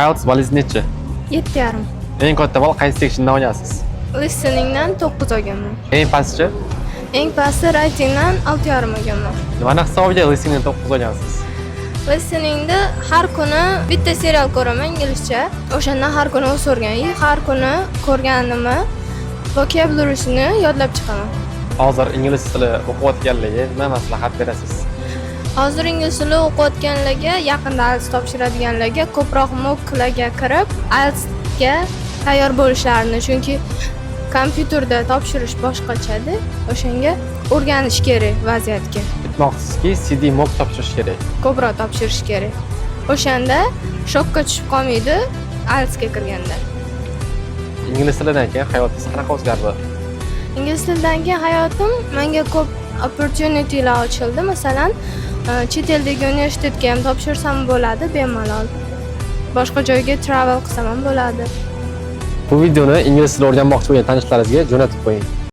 IELTS balingiz necha? 7,5. Eng katta ball qaysi sectiondan olgansiz? Listeningdan 9 olganman. Eng pastchi? Eng pasti writingdan 6,5 olganman. Nimani hisobiga listeningdan 9 olgansiz? Listeningda har kuni bitta serial ko'raman inglizcha. O'shandan har kuni o'rganay, har kuni ko'rganimni vocabulary'sini yodlab chiqaman. Hozir ingliz tili o'qiyotganlarga nima maslahat berasiz? Hozir ingliz tili o'qiyotganlarga, yaqinda IELTS topshiradiganlarga ko'proq mocklarga kirib, IELTSga tayyor bo'lishlarini, chunki kompyuterda topshirish boshqachada, o'shanga o'rganish kerak vaziyatga. Aytmoqchizki, CD mock topshirish kerak. Ko'proq topshirish kerak. O'shanda shokka tushib qolmaydi IELTSga kirganda. Ingliz tilidan keyin hayotingiz qanaqa o'zgardi? Ingliz tilidan keyin hayotim menga ko'p opportunitylar ochildi. Masalan, chet eldagi universitetga ham topshirsam bo'ladi bemalol. Boshqa joyga travel qilsam ham bo'ladi. Bu videoni ingliz tili o'rganmoqchi bo'lgan tanishlaringizga jo'natib qo'ying.